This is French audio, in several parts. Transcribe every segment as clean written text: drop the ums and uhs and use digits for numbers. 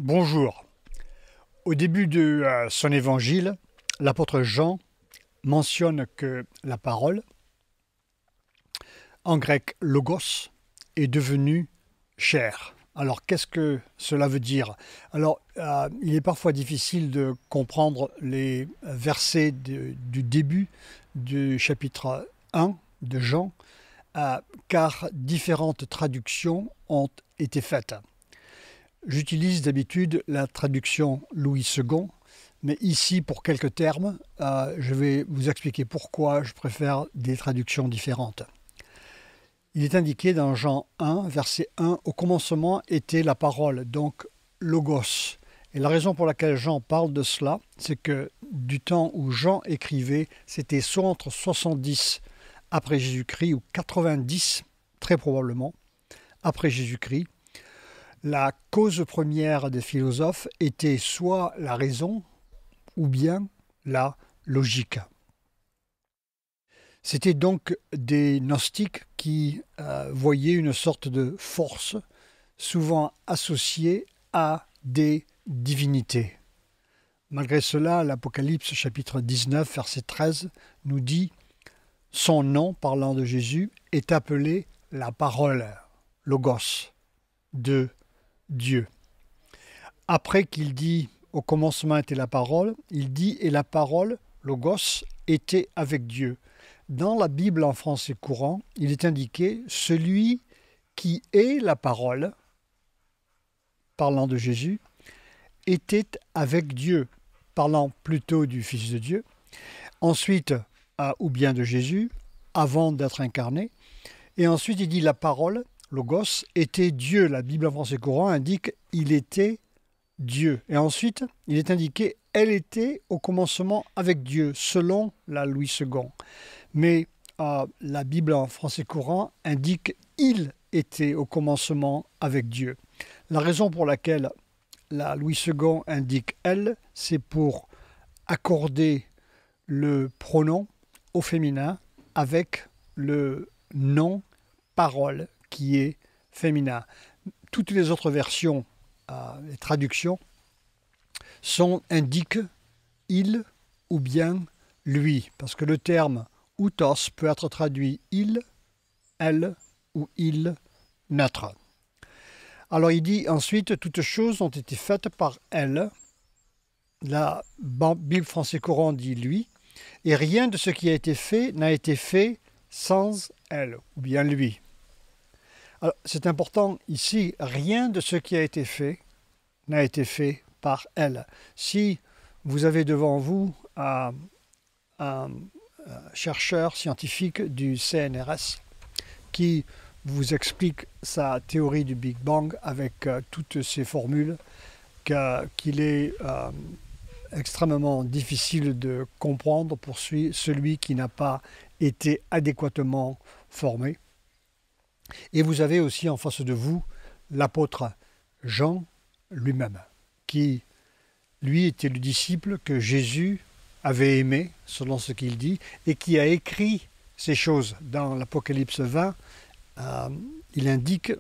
Bonjour. Au début de son évangile, l'apôtre Jean mentionne que la parole, en grec logos, est devenue chair. Alors qu'est-ce que cela veut dire? Alors il est parfois difficile de comprendre les versets du début du chapitre 1 de Jean, car différentes traductions ont été faites. J'utilise d'habitude la traduction Louis II, mais ici, pour quelques termes, je vais vous expliquer pourquoi je préfère des traductions différentes. Il est indiqué dans Jean 1, verset 1, « Au commencement était la parole », donc logos. Et la raison pour laquelle Jean parle de cela, c'est que du temps où Jean écrivait, c'était soit entre 70 après Jésus-Christ ou 90, très probablement, après Jésus-Christ. La cause première des philosophes était soit la raison ou bien la logique. C'était donc des gnostiques qui voyaient une sorte de force, souvent associée à des divinités. Malgré cela, l'Apocalypse chapitre 19, verset 13 nous dit « Son nom, parlant de Jésus, est appelé la parole, logos, de Dieu. » Après qu'il dit « Au commencement était la parole », il dit « Et la parole, logos, était avec Dieu ». Dans la Bible en français courant, il est indiqué « Celui qui est la parole », parlant de Jésus, était avec Dieu, parlant plutôt du Fils de Dieu. Ensuite, ou bien de Jésus, avant d'être incarné. Et ensuite, il dit « La parole », logos, était Dieu. La Bible en français courant indique « il était Dieu ». Et ensuite, il est indiqué « elle était au commencement avec Dieu », selon la Louis II. Mais la Bible en français courant indique « il était au commencement avec Dieu ». La raison pour laquelle la Louis II indique « elle », c'est pour accorder le pronom au féminin avec le nom parole qui est féminin. Toutes les autres versions, les traductions, indiquent il ou bien lui, parce que le terme outos peut être traduit il, elle ou il neutre. Alors il dit ensuite toutes choses ont été faites par elle. La Bible français courant dit lui, et rien de ce qui a été fait n'a été fait sans elle ou bien lui. Alors, c'est important ici, rien de ce qui a été fait n'a été fait par elle. Si vous avez devant vous un chercheur scientifique du CNRS qui vous explique sa théorie du Big Bang avec toutes ces formules, qu'il est extrêmement difficile de comprendre pour celui qui n'a pas été adéquatement formé. Et vous avez aussi en face de vous l'apôtre Jean lui-même, qui, lui, était le disciple que Jésus avait aimé, selon ce qu'il dit, et qui a écrit ces choses. Dans l'Apocalypse 20, il indique,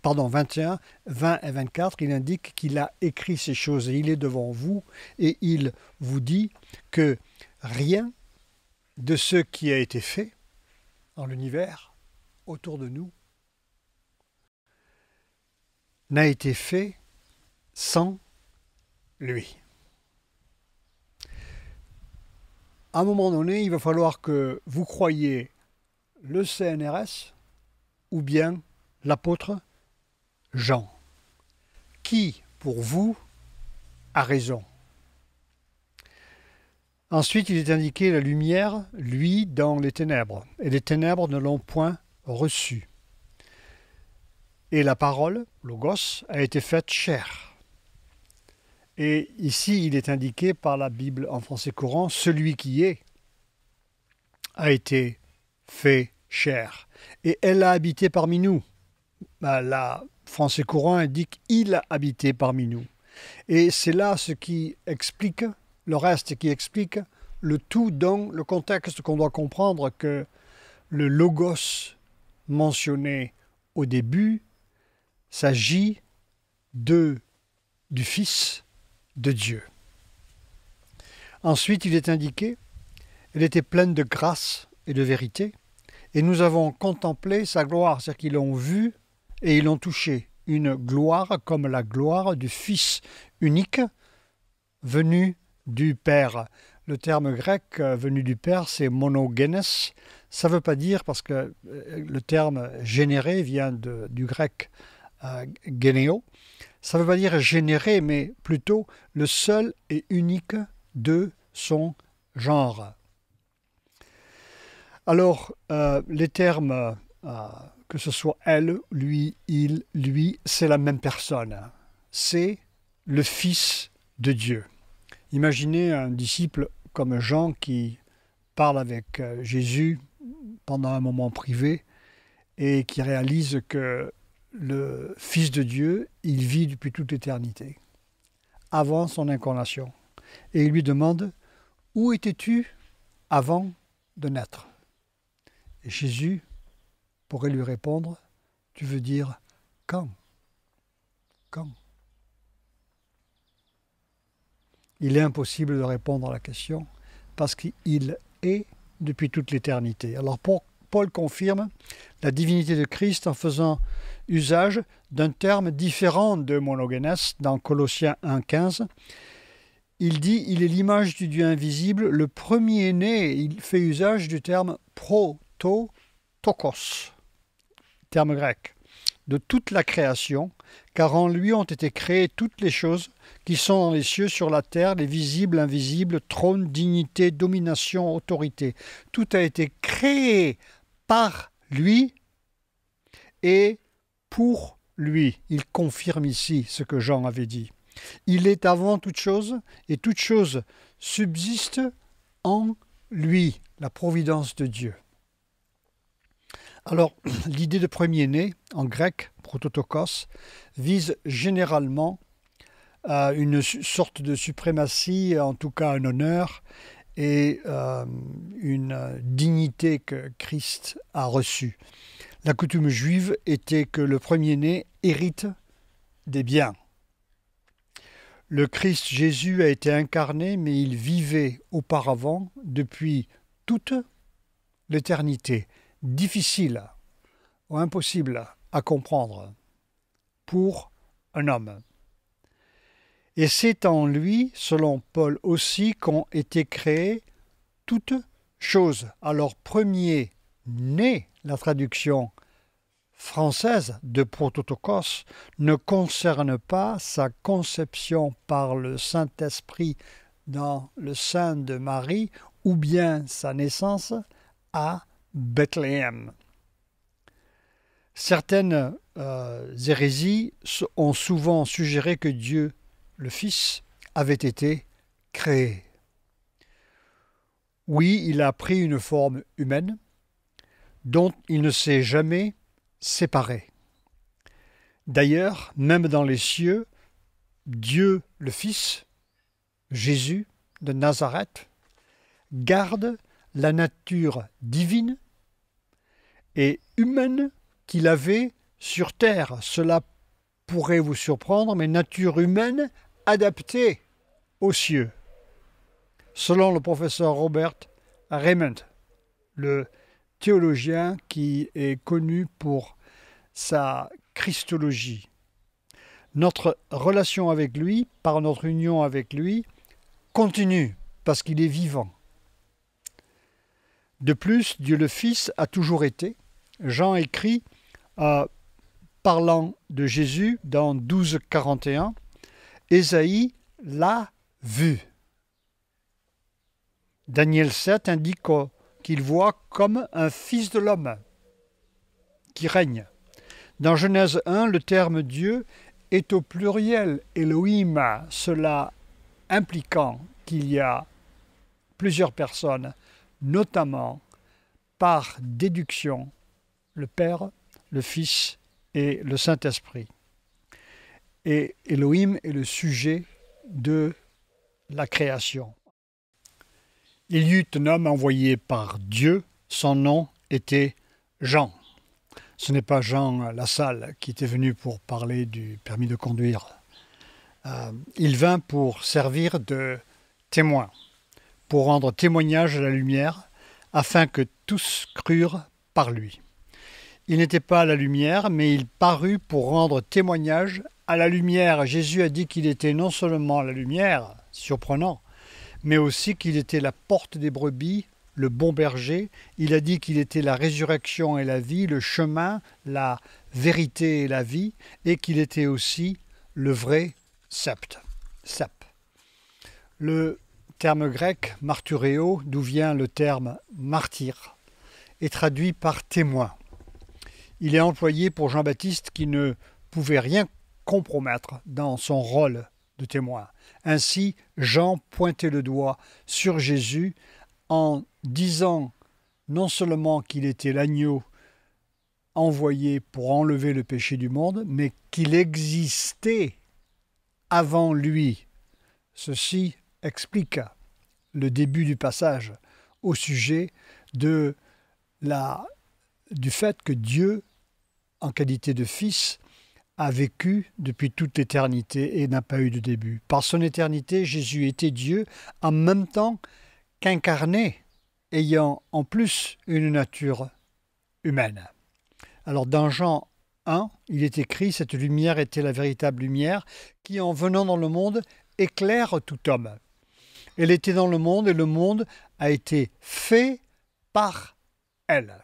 21, 20 et 24, il indique qu'il a écrit ces choses, et il est devant vous, et il vous dit que rien de ce qui a été fait dans l'univers, autour de nous, n'a été fait sans lui. À un moment donné, il va falloir que vous croyiez le CNRS ou bien l'apôtre Jean. Qui, pour vous, a raison? Ensuite, il est indiqué la lumière, lui, dans les ténèbres, et les ténèbres ne l'ont point reçu. Et la parole, logos, a été faite chair. Et ici, il est indiqué par la Bible en français courant, celui qui est a été fait chair. Et elle a habité parmi nous. La français courant indique il a habité parmi nous. Et c'est là ce qui explique, le reste qui explique le tout dans le contexte qu'on doit comprendre que le logos mentionné au début s'agit de du Fils de Dieu. Ensuite, il est indiqué, elle était pleine de grâce et de vérité, et nous avons contemplé sa gloire, c'est-à-dire qu'ils l'ont vue et ils l'ont touchée, une gloire comme la gloire du Fils unique venu du Père. Le terme grec venu du Père, c'est monogenes. Ça ne veut pas dire, parce que le terme généré vient du grec généo, ça ne veut pas dire généré, mais plutôt le seul et unique de son genre. Alors, les termes, que ce soit elle, lui, il, lui, c'est la même personne. C'est le Fils de Dieu. Imaginez un disciple comme Jean qui parle avec Jésus pendant un moment privé et qui réalise que le Fils de Dieu, il vit depuis toute l'éternité, avant son incarnation. Et il lui demande, « Où étais-tu avant de naître ?» Et Jésus pourrait lui répondre, « Tu veux dire quand ? Quand ?» Il est impossible de répondre à la question parce qu'il est depuis toute l'éternité. Alors Paul confirme la divinité de Christ en faisant usage d'un terme différent de monogenes dans Colossiens 1,15. Il dit « Il est l'image du Dieu invisible, le premier-né ». Il fait usage du terme prototokos, terme grec, de toute la création, car en lui ont été créées toutes les choses qui sont dans les cieux, sur la terre, les visibles, invisibles, trône, dignité, domination, autorité. Tout a été créé par lui et pour lui. Il confirme ici ce que Jean avait dit. Il est avant toute chose et toute chose subsiste en lui, la providence de Dieu. Alors, l'idée de premier-né, en grec, prototokos, vise généralement une sorte de suprématie, en tout cas un honneur, et une dignité que Christ a reçue. La coutume juive était que le premier-né hérite des biens. Le Christ Jésus a été incarné, mais il vivait auparavant depuis toute l'éternité. Difficile ou impossible à comprendre pour un homme. Et c'est en lui, selon Paul aussi, qu'ont été créées toutes choses. Alors, premier-né, la traduction française de prototokos, ne concerne pas sa conception par le Saint-Esprit dans le sein de Marie ou bien sa naissance à Bethléem. Certaines hérésies ont souvent suggéré que Dieu, le Fils, avait été créé. Oui, il a pris une forme humaine dont il ne s'est jamais séparé. D'ailleurs, même dans les cieux, Dieu, le Fils, Jésus de Nazareth, garde la nature divine et humaine qu'il avait sur terre. Cela pourrait vous surprendre, mais nature humaine adaptée aux cieux. Selon le professeur Robert Raymond, le théologien qui est connu pour sa christologie. Notre relation avec lui, par notre union avec lui, continue parce qu'il est vivant. De plus, Dieu le Fils a toujours été. Jean écrit, parlant de Jésus dans 12,41, Ésaïe l'a vu. Daniel 7 indique qu'il voit comme un fils de l'homme qui règne. Dans Genèse 1, le terme Dieu est au pluriel Elohim, cela impliquant qu'il y a plusieurs personnes, notamment par déduction, le Père, le Fils et le Saint-Esprit. Et Elohim est le sujet de la création. Il y eut un homme envoyé par Dieu, son nom était Jean. Ce n'est pas Jean Lassalle qui était venu pour parler du permis de conduire Il vint pour servir de témoin, pour rendre témoignage à la lumière, afin que tous crurent par lui. Il n'était pas la lumière, mais il parut pour rendre témoignage à la lumière. Jésus a dit qu'il était non seulement la lumière, surprenant, mais aussi qu'il était la porte des brebis, le bon berger. Il a dit qu'il était la résurrection et la vie, le chemin, la vérité et la vie, et qu'il était aussi le vrai cep. Le terme grec marturéo, d'où vient le terme martyr, est traduit par témoin. Il est employé pour Jean-Baptiste qui ne pouvait rien compromettre dans son rôle de témoin. Ainsi, Jean pointait le doigt sur Jésus en disant non seulement qu'il était l'agneau envoyé pour enlever le péché du monde, mais qu'il existait avant lui. Ceci explique le début du passage au sujet du fait que Dieu, en qualité de Fils, a vécu depuis toute l'éternité et n'a pas eu de début. Par son éternité, Jésus était Dieu en même temps qu'incarné, ayant en plus une nature humaine. Alors dans Jean 1, il est écrit « Cette lumière était la véritable lumière qui, en venant dans le monde, éclaire tout homme. Elle était dans le monde et le monde a été fait par elle. »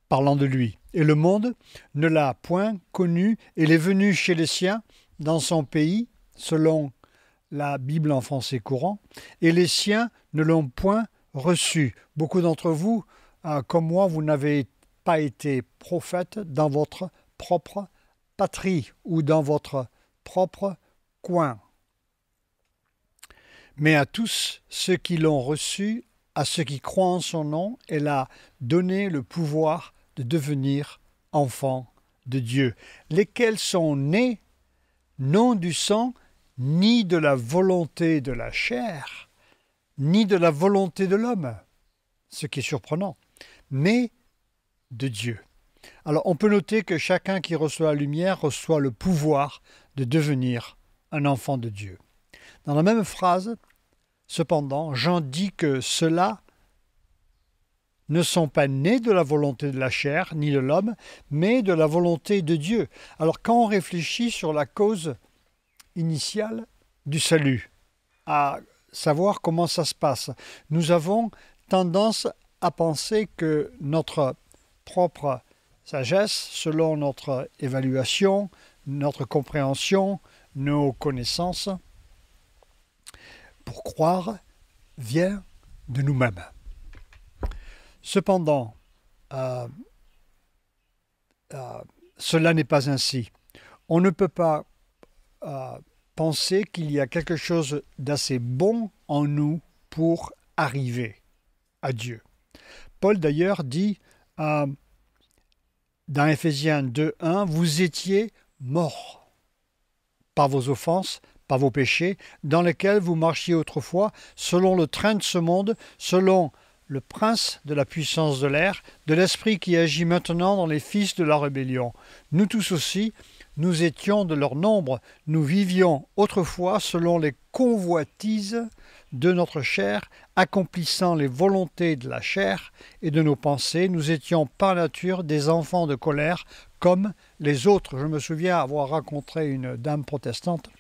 Parlant de lui. Et le monde ne l'a point connu. Elle est venue chez les siens, dans son pays, selon la Bible en français courant, et les siens ne l'ont point reçu. Beaucoup d'entre vous, comme moi, vous n'avez pas été prophète dans votre propre patrie ou dans votre propre coin. Mais à tous ceux qui l'ont reçu, à ceux qui croient en son nom, elle a donné le pouvoir de devenir enfants de Dieu, lesquels sont nés non du sang, ni de la volonté de la chair, ni de la volonté de l'homme, ce qui est surprenant, mais de Dieu. Alors on peut noter que chacun qui reçoit la lumière reçoit le pouvoir de devenir un enfant de Dieu. Dans la même phrase, cependant, Jean dit que ceux-là ne sont pas nés de la volonté de la chair ni de l'homme, mais de la volonté de Dieu. Alors quand on réfléchit sur la cause initiale du salut, à savoir comment ça se passe, nous avons tendance à penser que notre propre sagesse, selon notre évaluation, notre compréhension, nos connaissances, pour croire, vient de nous-mêmes. Cependant, cela n'est pas ainsi. On ne peut pas penser qu'il y a quelque chose d'assez bon en nous pour arriver à Dieu. Paul d'ailleurs dit dans Éphésiens 2:1, « Vous étiez morts par vos offenses, par vos péchés, dans lesquels vous marchiez autrefois, selon le train de ce monde, selon le prince de la puissance de l'air, de l'esprit qui agit maintenant dans les fils de la rébellion. Nous tous aussi, nous étions de leur nombre, nous vivions autrefois selon les convoitises de notre chair, accomplissant les volontés de la chair et de nos pensées. Nous étions par nature des enfants de colère comme les autres. » Je me souviens avoir rencontré une dame protestante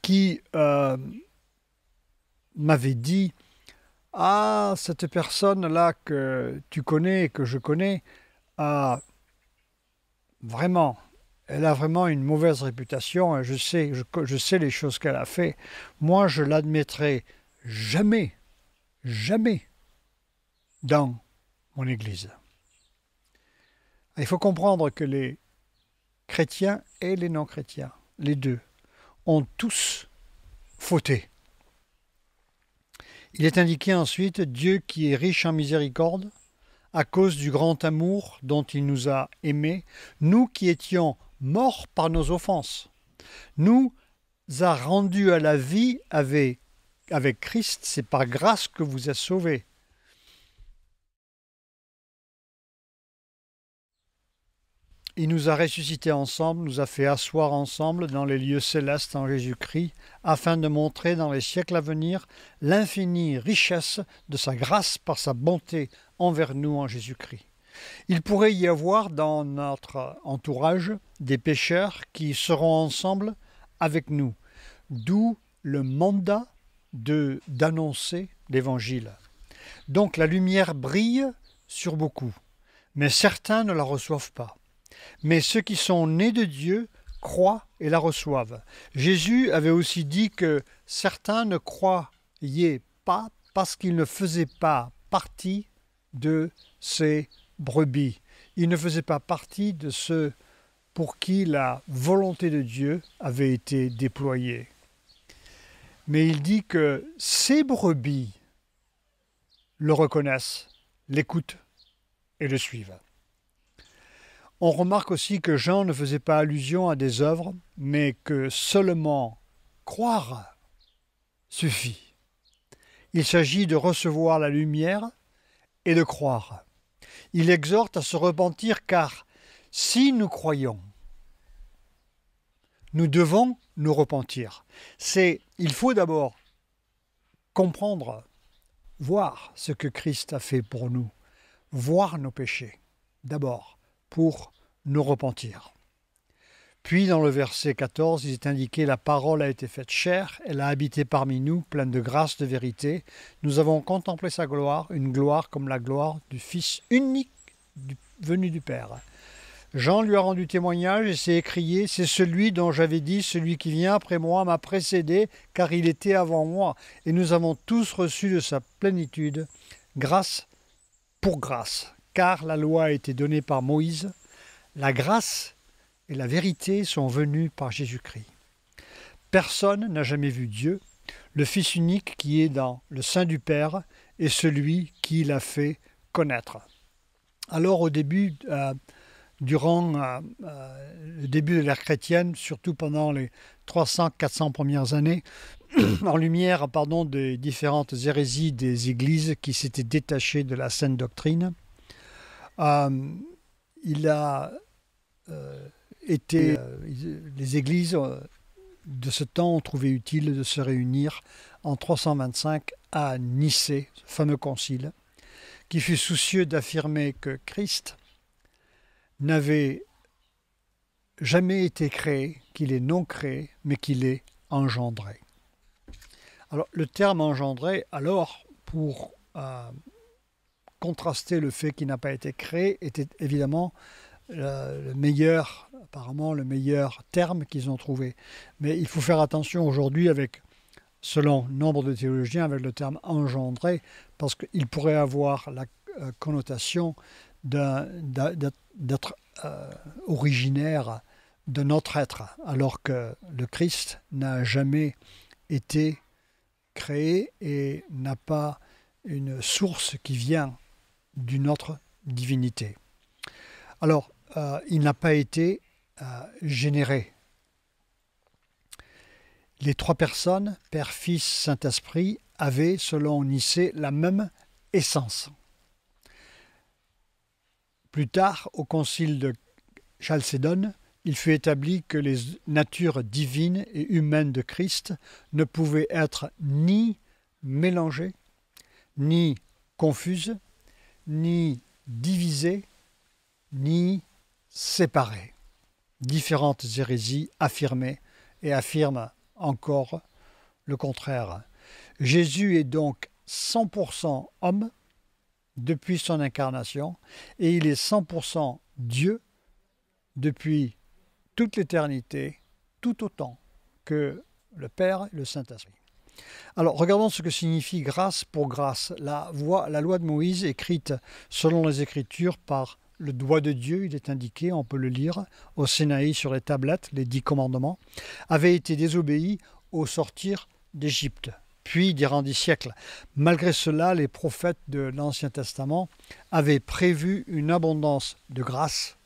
qui m'avait dit « Ah, cette personne-là que tu connais et que je connais, elle a vraiment une mauvaise réputation. Je sais les choses qu'elle a fait. Moi, je l'admettrai jamais dans mon Église. » Il faut comprendre que les chrétiens et les non-chrétiens, les deux, ont tous fauté. Il est indiqué ensuite, Dieu qui est riche en miséricorde, à cause du grand amour dont il nous a aimés, nous qui étions morts par nos offenses, nous a rendus à la vie avec Christ. C'est par grâce que vous êtes sauvés. Il nous a ressuscités ensemble, nous a fait asseoir ensemble dans les lieux célestes en Jésus-Christ, afin de montrer dans les siècles à venir l'infinie richesse de sa grâce par sa bonté envers nous en Jésus-Christ. Il pourrait y avoir dans notre entourage des pécheurs qui seront ensemble avec nous, d'où le mandat d'annoncer l'Évangile. Donc la lumière brille sur beaucoup, mais certains ne la reçoivent pas. Mais ceux qui sont nés de Dieu croient et la reçoivent. Jésus avait aussi dit que certains ne croyaient pas parce qu'ils ne faisaient pas partie de ces brebis. Ils ne faisaient pas partie de ceux pour qui la volonté de Dieu avait été déployée. Mais il dit que ces brebis le reconnaissent, l'écoutent et le suivent. On remarque aussi que Jean ne faisait pas allusion à des œuvres, mais que seulement croire suffit. Il s'agit de recevoir la lumière et de croire. Il exhorte à se repentir car si nous croyons, nous devons nous repentir. Il faut d'abord comprendre, voir ce que Christ a fait pour nous, voir nos péchés, d'abord, pour nous repentir. Puis dans le verset 14, il est indiqué « La parole a été faite chair, elle a habité parmi nous, pleine de grâce, de vérité. Nous avons contemplé sa gloire, une gloire comme la gloire du Fils unique venu du Père. » Jean lui a rendu témoignage et s'est écrié « C'est celui dont j'avais dit, celui qui vient après moi m'a précédé, car il était avant moi. Et nous avons tous reçu de sa plénitude, grâce pour grâce. Car la loi a été donnée par Moïse, la grâce et la vérité sont venues par Jésus-Christ. Personne n'a jamais vu Dieu, le Fils unique qui est dans le sein du Père est celui qui l'a fait connaître. » Alors au début, durant le début de l'ère chrétienne, surtout pendant les 300-400 premières années, en lumière des différentes hérésies des églises qui s'étaient détachées de la saine doctrine, les églises de ce temps ont trouvé utile de se réunir en 325 à Nicée, ce fameux concile, qui fut soucieux d'affirmer que Christ n'avait jamais été créé, qu'il est non créé, mais qu'il est engendré. Alors, le terme engendré, alors, pour contraster le fait qu'il n'a pas été créé, était évidemment apparemment le meilleur terme qu'ils ont trouvé. Mais il faut faire attention aujourd'hui selon nombre de théologiens, avec le terme engendré, parce qu'il pourrait avoir la connotation d'être originaire de notre être, alors que le Christ n'a jamais été créé et n'a pas une source qui vient d'une autre divinité. Alors, il n'a pas été généré. Les trois personnes, Père, Fils, Saint-Esprit, avaient, selon Nicée, la même essence. Plus tard, au concile de Chalcédone, il fut établi que les natures divines et humaines de Christ ne pouvaient être ni mélangées, ni confuses, ni divisées, ni séparées. Différentes hérésies affirmaient et affirment encore le contraire. Jésus est donc 100% homme depuis son incarnation et il est 100% Dieu depuis toute l'éternité, tout autant que le Père et le Saint-Esprit. Alors, regardons ce que signifie grâce pour grâce. La loi de Moïse, écrite selon les Écritures par le doigt de Dieu, il est indiqué, on peut le lire, au Sinaï sur les tablettes, les 10 commandements, avait été désobéie au sortir d'Égypte, puis durant des siècles. Malgré cela, les prophètes de l'Ancien Testament avaient prévu une abondance de grâce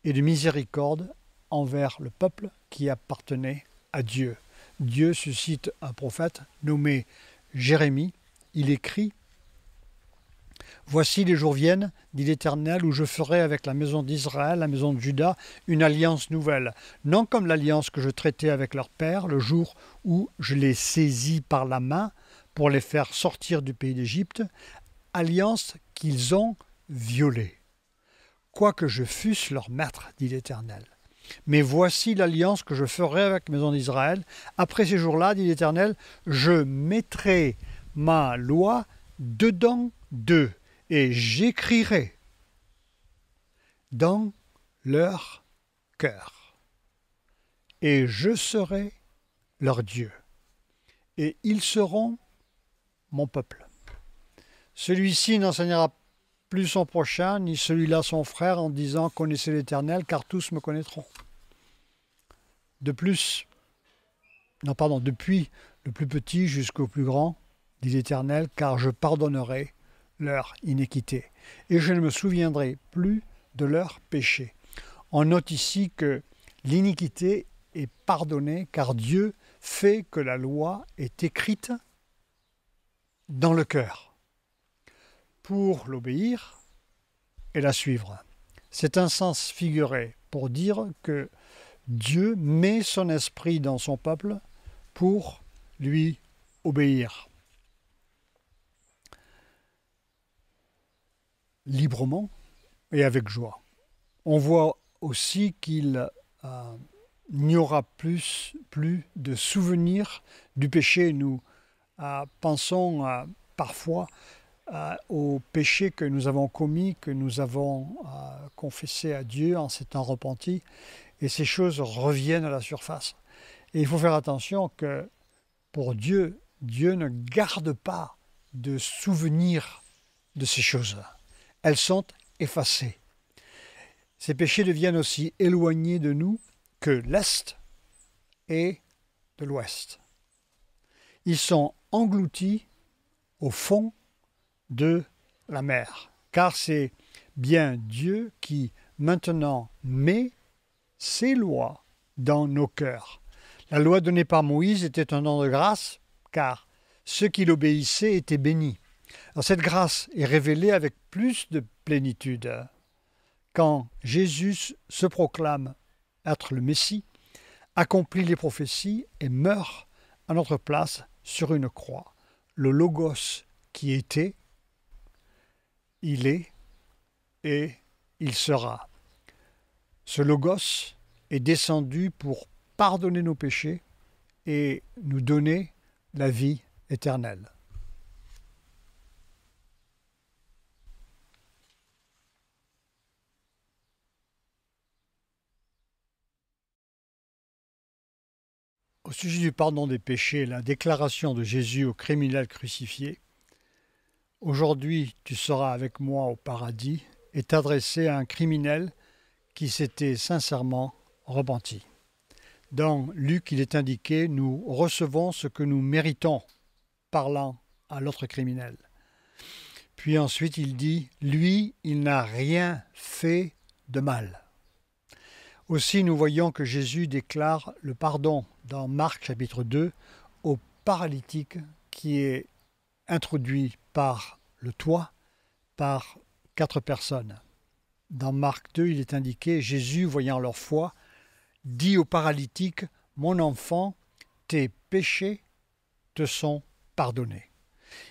et de miséricorde envers le peuple qui appartenait à Dieu. Dieu suscite un prophète nommé Jérémie. Il écrit Voici les jours viennent, dit l'Éternel, où je ferai avec la maison d'Israël, la maison de Juda, une alliance nouvelle, non comme l'alliance que je traitais avec leur père le jour où je les saisis par la main pour les faire sortir du pays d'Égypte, alliance qu'ils ont violée. Quoique je fusse leur maître, dit l'Éternel. Mais voici l'alliance que je ferai avec la maison d'Israël. Après ces jours-là, dit l'Éternel, je mettrai ma loi dedans d'eux et j'écrirai dans leur cœur. Et je serai leur Dieu. Et ils seront mon peuple. Celui-ci n'enseignera plus son prochain, ni celui-là son frère, en disant « Connaissez l'Éternel, car tous me connaîtront. » Depuis le plus petit jusqu'au plus grand, dit l'Éternel, car je pardonnerai leur iniquité, et je ne me souviendrai plus de leurs péchés. On note ici que l'iniquité est pardonnée, car Dieu fait que la loi est écrite dans le cœur, pour l'obéir et la suivre. C'est un sens figuré pour dire que Dieu met son esprit dans son peuple pour lui obéir. Librement et avec joie. On voit aussi qu'il n'y aura plus de souvenirs du péché. Nous pensons parfois aux péchés que nous avons commis, que nous avons confessés à Dieu en s'étant repentis, et ces choses reviennent à la surface. Et il faut faire attention que pour Dieu, Dieu ne garde pas de souvenirs de ces choses-là. Elles sont effacées. Ces péchés deviennent aussi éloignés de nous que l'Est et de l'Ouest. Ils sont engloutis au fond de la mer, car c'est bien Dieu qui maintenant met ses lois dans nos cœurs. La loi donnée par Moïse était un don de grâce, car ceux qui l'obéissaient étaient bénis. Alors cette grâce est révélée avec plus de plénitude quand Jésus se proclame être le Messie, accomplit les prophéties et meurt à notre place sur une croix. Le Logos qui était, il est et il sera. Ce Logos est descendu pour pardonner nos péchés et nous donner la vie éternelle. Au sujet du pardon des péchés, la déclaration de Jésus au criminel crucifié, « Aujourd'hui tu seras avec moi au paradis » est adressée à un criminel qui s'était sincèrement repenti. Dans Luc, il est indiqué « Nous recevons ce que nous méritons » parlant à l'autre criminel. Puis ensuite il dit « Lui, il n'a rien fait de mal ». Aussi, nous voyons que Jésus déclare le pardon dans Marc chapitre 2 au paralytique qui est introduit par le toit par 4 personnes. Dans Marc 2, il est indiqué, Jésus, voyant leur foi, dit au paralytique, « Mon enfant, tes péchés te sont pardonnés. »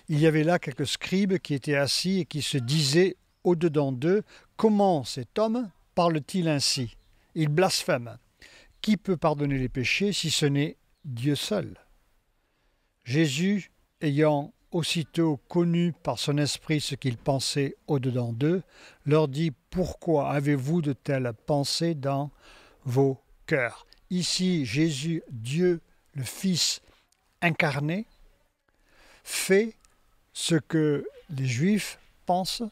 Il y avait là quelques scribes qui étaient assis et qui se disaient au-dedans d'eux, « Comment cet homme parle-t-il ainsi ? Il blasphème. Qui peut pardonner les péchés si ce n'est Dieu seul ?» Jésus, ayant aussitôt connu par son esprit ce qu'ils pensaient au-dedans d'eux, leur dit « Pourquoi avez-vous de telles pensées dans vos cœurs ?» Ici, Jésus, Dieu, le Fils incarné, fait ce que les Juifs pensent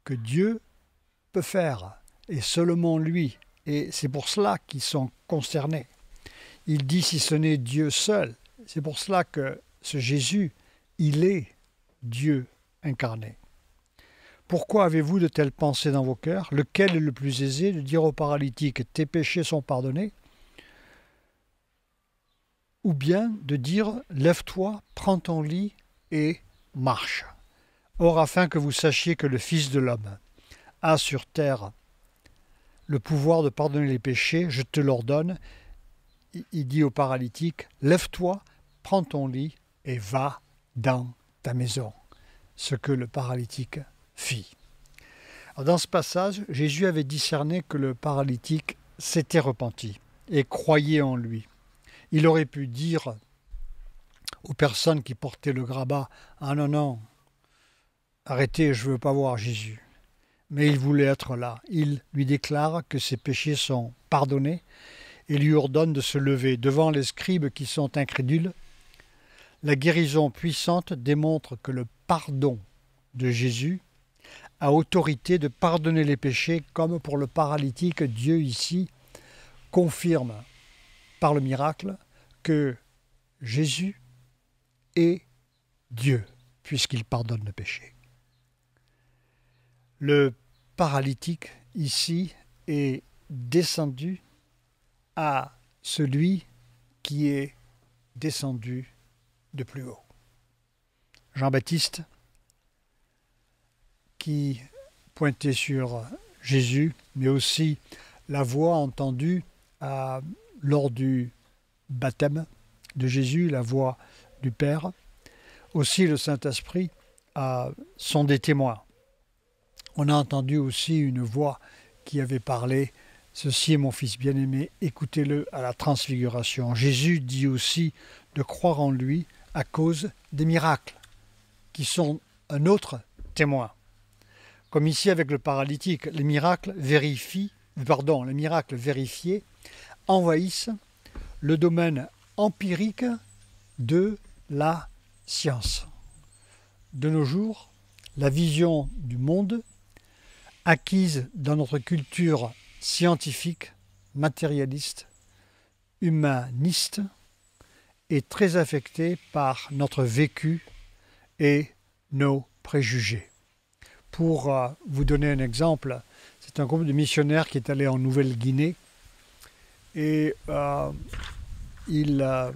que Dieu peut faire, et seulement lui. Et c'est pour cela qu'ils sont consternés. Il dit si ce n'est Dieu seul. C'est pour cela que ce Jésus, il est Dieu incarné. Pourquoi avez-vous de telles pensées dans vos cœurs? Lequel est le plus aisé de dire au paralytique « Tes péchés sont pardonnés » ou bien de dire « Lève-toi, prends ton lit et marche ». Or, afin que vous sachiez que le Fils de l'homme a sur terre le pouvoir de pardonner les péchés, je te l'ordonne. Il dit au paralytique, lève-toi, prends ton lit et va dans ta maison. Ce que le paralytique fit. Alors, dans ce passage, Jésus avait discerné que le paralytique s'était repenti et croyait en lui. Il aurait pu dire aux personnes qui portaient le grabat, « Ah non, non, arrêtez, je ne veux pas voir Jésus. » Mais il voulait être là. Il lui déclare que ses péchés sont pardonnés et lui ordonne de se lever. Devant les scribes qui sont incrédules, la guérison puissante démontre que le pardon de Jésus a autorité de pardonner les péchés, comme pour le paralytique. Dieu ici confirme par le miracle que Jésus est Dieu, puisqu'il pardonne le péché. Le paralytique ici est descendu à celui qui est descendu de plus haut. Jean-Baptiste, qui pointait sur Jésus, mais aussi la voix entendue lors du baptême de Jésus, la voix du Père, aussi le Saint-Esprit sont des témoins. On a entendu aussi une voix qui avait parlé « Ceci est mon Fils bien-aimé, écoutez-le » à la transfiguration. Jésus dit aussi de croire en lui à cause des miracles, qui sont un autre témoin. Comme ici avec le paralytique, les miracles vérifiés envahissent le domaine empirique de la science. De nos jours, la vision du monde, acquise dans notre culture scientifique, matérialiste, humaniste, est très affectée par notre vécu et nos préjugés. Pour vous donner un exemple, c'est un groupe de missionnaires qui est allé en Nouvelle-Guinée et il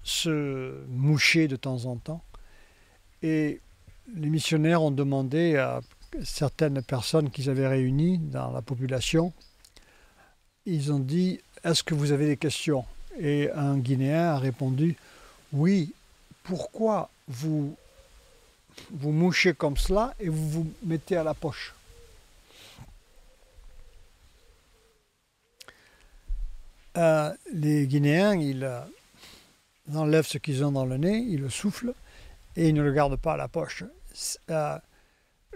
se mouchait de temps en temps. Et les missionnaires ont demandé à certaines personnes qu'ils avaient réunies dans la population, ils ont dit « Est-ce que vous avez des questions ?» Et un Guinéen a répondu « Oui, pourquoi vous mouchez comme cela et vous vous mettez à la poche ?» Les Guinéens, ils enlèvent ce qu'ils ont dans le nez, ils le soufflent et ils ne le gardent pas à la poche.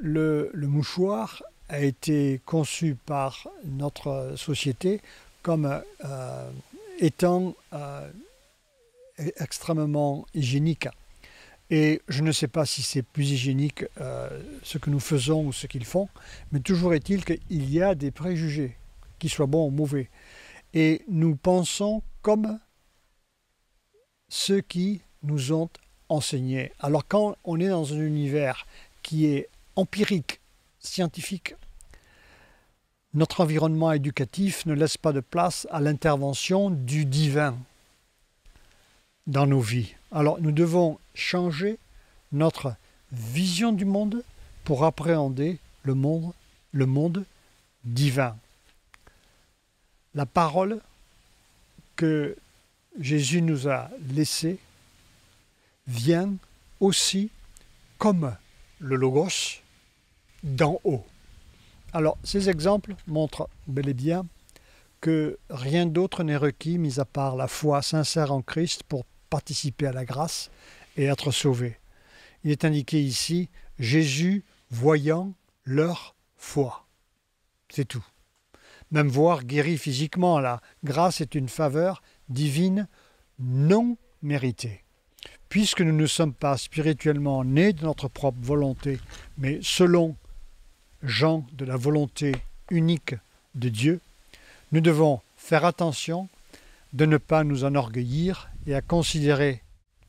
Le mouchoir a été conçu par notre société comme étant extrêmement hygiénique. Et je ne sais pas si c'est plus hygiénique ce que nous faisons ou ce qu'ils font, mais toujours est-il qu'il y a des préjugés, qu'ils soient bons ou mauvais. Et nous pensons comme ceux qui nous ont enseigné. Alors quand on est dans un univers qui est empirique, scientifique, notre environnement éducatif ne laisse pas de place à l'intervention du divin dans nos vies. Alors nous devons changer notre vision du monde pour appréhender le monde divin. La parole que Jésus nous a laissée vient aussi comme le Logos d'en haut. Alors, ces exemples montrent bel et bien que rien d'autre n'est requis, mis à part la foi sincère en Christ, pour participer à la grâce et être sauvé. Il est indiqué ici, Jésus voyant leur foi. C'est tout. Même voir guéri physiquement, la grâce est une faveur divine non méritée. Puisque nous ne sommes pas spirituellement nés de notre propre volonté, mais selon Jean de la volonté unique de Dieu, nous devons faire attention de ne pas nous enorgueillir et à considérer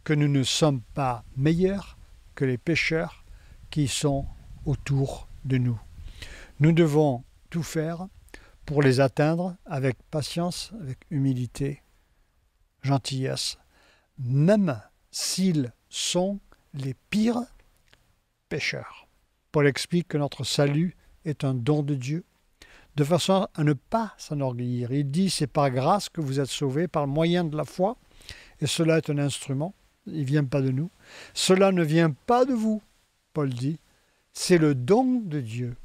que nous ne sommes pas meilleurs que les pécheurs qui sont autour de nous. Nous devons tout faire pour les atteindre avec patience, avec humilité, gentillesse, même s'ils sont les pires pécheurs. Paul explique que notre salut est un don de Dieu, de façon à ne pas s'enorgueillir. Il dit, c'est par grâce que vous êtes sauvés, par le moyen de la foi, et cela est un instrument, il ne vient pas de nous. Cela ne vient pas de vous, Paul dit, c'est le don de Dieu.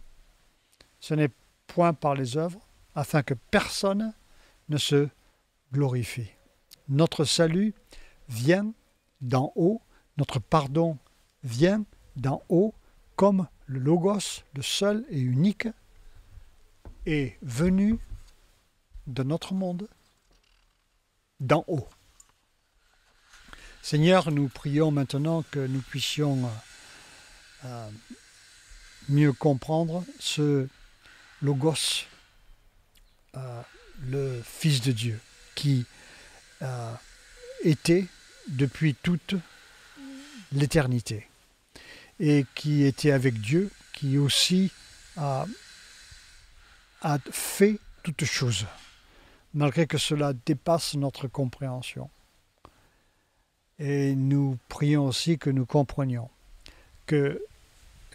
Ce n'est point par les œuvres, afin que personne ne se glorifie. Notre salut vient d'en haut, notre pardon vient d'en haut, comme le Logos, le seul et unique, est venu de notre monde, d'en haut. Seigneur, nous prions maintenant que nous puissions mieux comprendre ce Logos, le Fils de Dieu, qui était depuis toute l'éternité et qui était avec Dieu, qui aussi a fait toutes choses, malgré que cela dépasse notre compréhension. Et nous prions aussi que nous comprenions que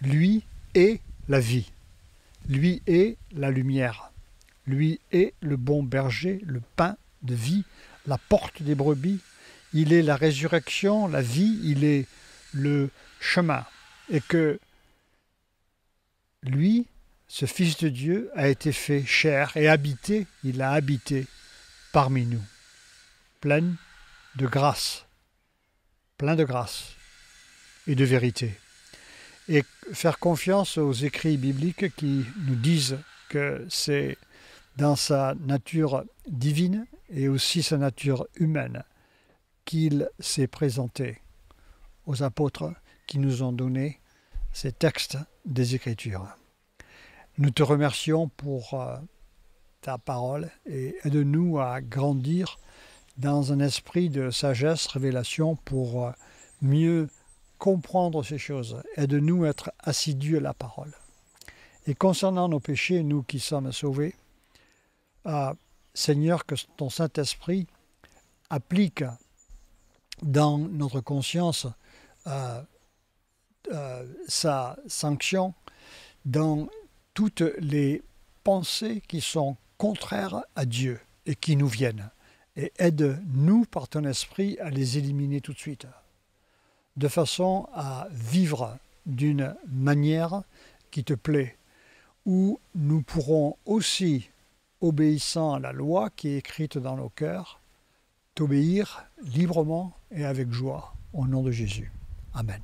lui est la vie, lui est la lumière, lui est le bon berger, le pain de vie, la porte des brebis, il est la résurrection, la vie, il est le chemin. Et que lui, ce Fils de Dieu, a été fait chair et habité, il a habité parmi nous, plein de grâce et de vérité. Et faire confiance aux écrits bibliques qui nous disent que c'est dans sa nature divine et aussi sa nature humaine qu'il s'est présenté aux apôtres qui nous ont donné ces textes des Écritures. Nous te remercions pour ta parole et aide-nous à grandir dans un esprit de sagesse, révélation pour mieux comprendre ces choses. Aide-nous à être assidus à la parole. Et concernant nos péchés, nous qui sommes sauvés, Seigneur, que ton Saint-Esprit applique dans notre conscience sa sanction dans toutes les pensées qui sont contraires à Dieu et qui nous viennent. Et aide-nous par ton esprit à les éliminer tout de suite, de façon à vivre d'une manière qui te plaît, où nous pourrons aussi, obéissant à la loi qui est écrite dans nos cœurs, t'obéir librement et avec joie, au nom de Jésus. Amen.